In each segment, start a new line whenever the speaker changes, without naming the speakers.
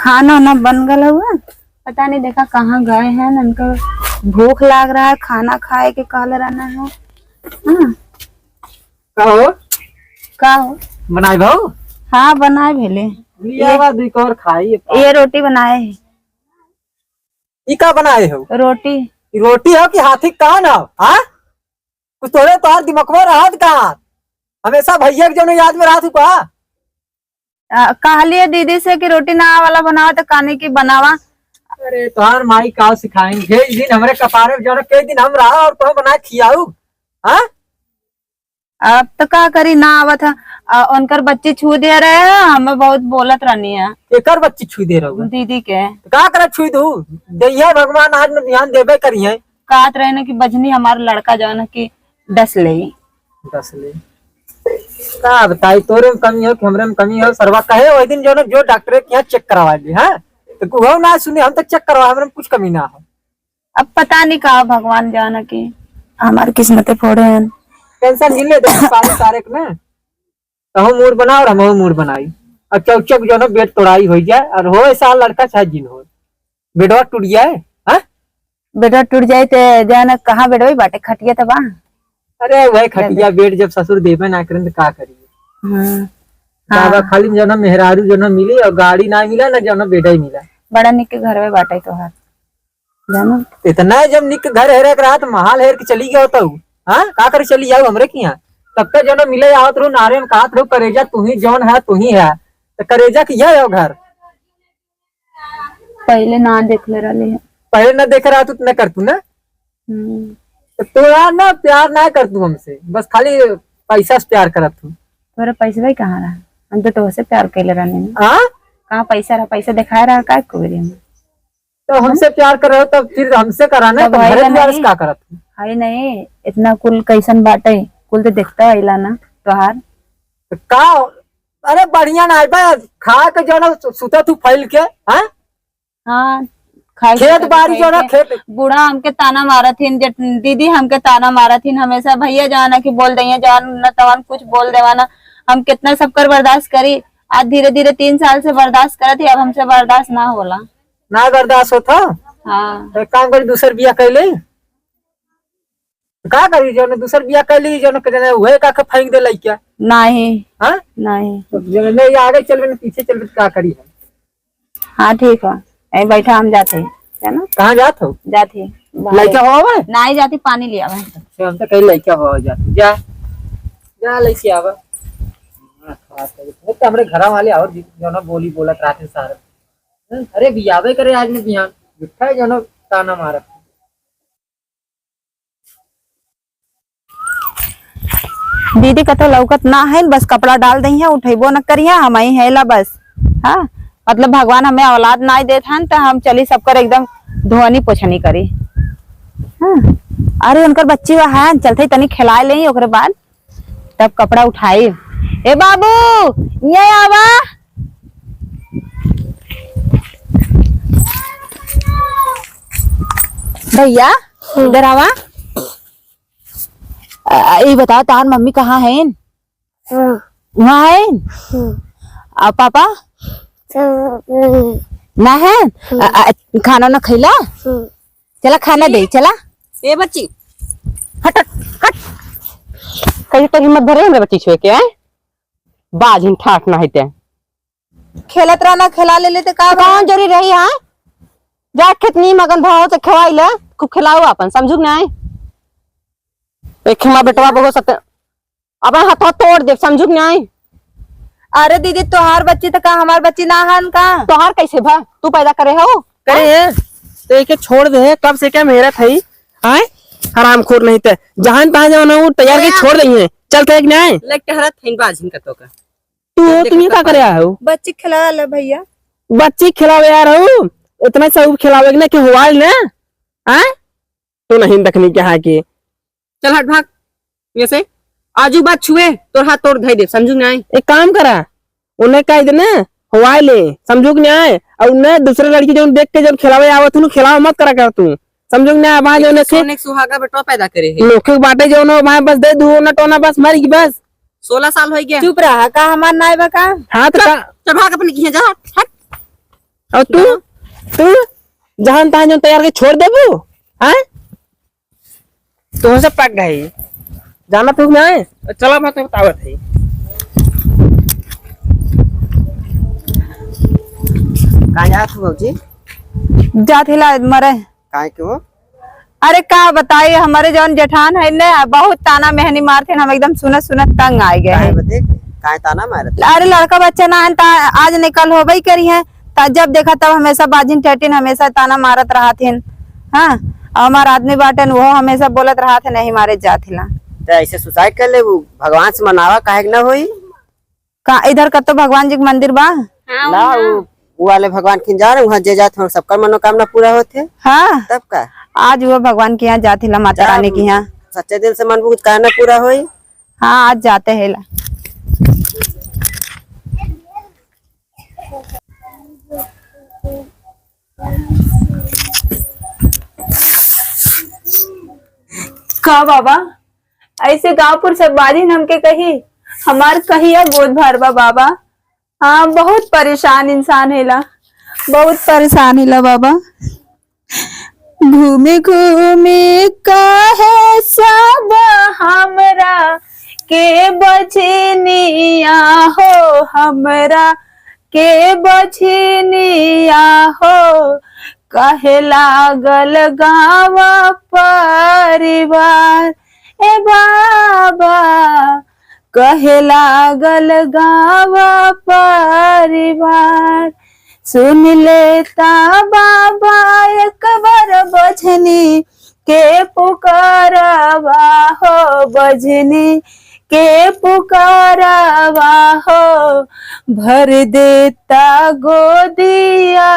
खाना ना बन गया हुआ, पता नहीं देखा कहाँ गए हैं। उनको भूख लाग रहा है, खाना खाए के कहले रहना है। हाँ
कहो
का हो
बनाए भाऊ।
हाँ बनाए भेले
और खाई
ये रोटी बनाए है।
ई का बनाए हो?
रोटी
रोटी हो कि हाथी कान हो? हाँ कुछ तोड़े तोहार दिमकवा रहत कहाँ? हमेशा भैया के जौन याद में रहत का?
कहलिए दीदी से कि रोटी ना वाला बनावा तो काने की बनावा।
अरे तोहार माई का सिखाएंगे जिस दिन हमरे कपारे में जौन कई दिन हम रहा और तो बना खियाऊ। हाँ
अब तो का करी ना आवत है। उनकर बच्ची छू दे रहे हैं, हमें बहुत बोलत रहनी है
एकर बच्ची छुई दे रहो
दीदी के।
का करे छुई दू दैया भगवान आज में ध्यान देबे करिए।
कहत रहे ना कि बजनी हमारा लड़का जो है कि डस ले
का बताई तोरे में कमी हो कि हमरे में कमी हो। सरवा कहे वही दिन जो डॉक्टर के यहाँ चेक करवा ली। हाँ तो वो ना सुने हम तक चेक करवा हमरे में कुछ कमी ना हो।
अब पता नहीं कहा भगवान जाना कि हमारी किस्मतें फोड़े हैं।
टेंशन झिले दे सारे सारे ना तो हम मूड बनाओ और हम मूड बनाई और चौक चौक जो बेड तोड़ाई हो जाए और हो ऐसा लड़का चाहे जिन हो बेडवा टूट जाए। हाँ
बेटा टूट जाए तो जाना कहाँ बेडवा बाटे खटिया तबा।
अरे वही खटिया बेड जब ससुर देवे ना करें तो का करिए। हाँ खाली जो ना मेहरारू जो ना मिली और गाड़ी ना मिला ना जो ना बेटा ही मिला।
बड़ा निक के घर में बाटे तो हाथ जानो
इतना जब निक घर हेरे रहा तो महाल हेर के चली गया होता। हाँ का करे चली जाऊ हमरे की यहाँ तब तक जो ना मिले आवत रू नारे में कहत रू करेजा तू ही जौन है तू ही है तो करेजा की है घर।
पहले ना देख ले रही है।
पहले ना देख रहा तू न कर तू ना तो यार ना प्यार ना कर तू हमसे बस खाली पैसा से प्यार करत तू।
तोरा पैसा भाई कहाँ रहा? हम तो तुमसे प्यार कैले रहने में।
हाँ
कहाँ पैसा रहा? पैसा दिखाया रहा का कोई में
तो हमसे प्यार कर रहे हो तो फिर हमसे कराना तो घरे द्वार से का करत तू?
है नहीं इतना कुल कैसन बाटे कुल तो देखता है ना तोहार
का। अरे बढ़िया ना बा खा के जो ना सुता तू फैल के। हाँ
हाँ
खेत बाड़ी जो ना खेत
बूढ़ा हमके ताना मारा थी दीदी हमके ताना मारा थी हमेशा भैया जाना कि बोल दे जान न तवान कुछ बोल देवाना। हम कितना सब कर बर्दाश्त करी आज धीरे धीरे 3 साल से बर्दाश्त करा थी अब हमसे बर्दाश्त ना होला
ना बर्दाश्त होता।
हाँ
एक काम करी दूसर बिया कैले का करी जो दूसर बिया कैली जो वही का फेंक दे लइका
नहीं।
हाँ
नहीं
आगे चलबे पीछे चलबे का करी है।
हाँ ठीक है यही बैठा हम जाते है ना।
कहाँ जात हो?
जाती
लइका हो
नहीं जाती पानी लिया
हम तो कहीं लइका हो जाती जा जा लइके आवा। तो हमरे घर वाले और जो ना बोली बोलत रहते सारे। अरे बियावे करे आज में बिहान झूठा है जो ना ताना मारत।
दीदी का तो लौकत ना है बस कपड़ा डाल दी है उठेबो न करिया हम ही है ला बस। हाँ मतलब भगवान हमें औलाद ना दे था तो हम चली सबकर एकदम धोनी पोछनी करी। हाँ अरे उनकर बच्ची वहाँ है चलते तनी खिलाए ले ओकरे बाद तब कपड़ा उठाई। ए बाबू ये आवा भैया इधर आवा। ये बताओ तार मम्मी कहाँ है? वहाँ है पापा ना है? खाना ना खैला? चला खाना दे चला।
ए बच्ची
हट हट
कहीं तो हिम्मत भरे हमरे बच्ची छुए के है बाज हिन ठाठ ना हेते
खेलत रहना खिला ले लेते का
कौन जरूरी रही है जा कितनी मगन भाव से खवाई ले खूब खिलाओ अपन समझू ना एक हमारा बेटवा बहु सकते अब हाथ तोड़ दे समझू ना।
अरे दीदी तोहार बच्ची तो का हमार बच्ची ना हन का
तोहार कैसे भा तू पैदा करे हो
करे तो एक छोड़ दे कब से क्या मेहनत है आए हराम खोर नहीं तो जहां तहां जाना वो तैयार के छोड़ देंगे चलते एक नहीं
लेक टहरत हिन बाज हिन कतो का
तुम क्या करे हो?
बच्ची खिला ले भैया
बच्ची खिलावे यार हो इतना सब खिलावे ना कि हुआ ना आए तो नहीं देखनी क्या के
चल हट भाग ये से आजू बात छुए तोर हाथ तोड़ धई दे समझू ना।
एक काम करा उन्हें कह देना हुआ ले समझू ना और उन्हें दूसरे लड़की जो देख के जब खिलावे आवत हूँ खिलावा मत करा कर तू समझू ना। वहाँ जो
सोने सुहागा बेटवा पैदा करे है
लोग बाटे जो ना वहाँ बस दे दू ना टोना बस मर गई बस
16 साल हो गया
चुप रहा का हमार नाई बका।
हाँ तो
चल भाग अपने की जा हट
और तू तू जहां तहां जो तैयार के छोड़ देबू हैं तो से पक गई जाना तू में चला बात बतावत है
कहाँ जा तू भौजी
जाथिला मरे।
काहे के हो
अरे का बताइए, हमारे जौन जेठान है ने बहुत ताना मेहनी मारते, हम एकदम सुनत सुनत तंग आ गए
काहे
हैं।
बते काहे ताना मारत
अरे लड़का बच्चा ना है आज निकल हो गई करी है, जब देखा तब हमेशा बाजिन टटिन हमेशा ताना मारत रहा थे। हाँ, हमार आदमी बाटन वो हमेशा बोलत रहा थे नहीं मारे जाथिला।
तो ऐसे सुसाइड कर ले भगवान से मनावा काहे ना होई
का इधर का तो भगवान जी के मंदिर बा।
ला वो वाले भगवान खिन जा रहे वहाँ जे जात हो सबका मनोकामना पूरा होते
हाँ,
तब का
आज वो भगवान के यहाँ जाथिला, माता रानी के यहाँ।
सच्चे दिल से मन कुछ कहना पूरा होई।
हाँ, आज जाते हैं ला। का बाबा ऐसे गाँवपुर से बाजी हमके कही हमार कहिया गोद भरबा बाबा। हाँ, बहुत परेशान इंसान है ला, बहुत परेशान है ला बाबा। घूमे घूमे कहे सब हमरा के बचनिया हो, हमरा के बचनिया हो, कहे लागल गाँव परिवार ए बाबा, कहे लागल गाँव परिवार। सुन लेता बाबा एक बार बजनी के पुकारवा हो, बजनी के पुकारवा हो, भर देता गोदिया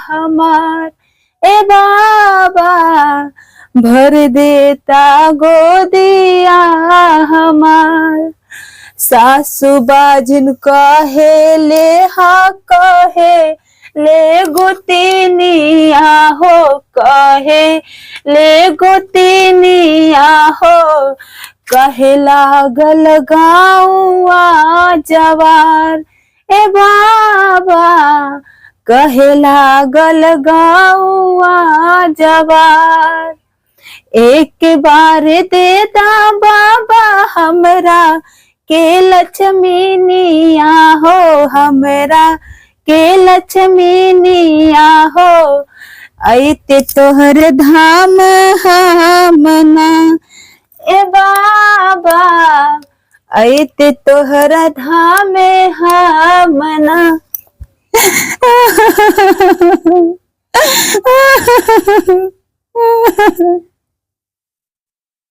हमार ए बाबा, भर देता गोदिया हमार। सासु बाजिन कहे ले हा कहे ले गोतिनिया हो, कहे ले गोतिनिया हो, कहे लागल गाँवा जवार ए बाबा, कहे लागल गाँवा जवार। एक बार देता बाबा हमरा के लक्ष्मीनिया हो, हमरा के लक्ष्मीनिया हो, ऐते तोहर धाम हमना ए बाबा, ऐते तोहर धाम हमना।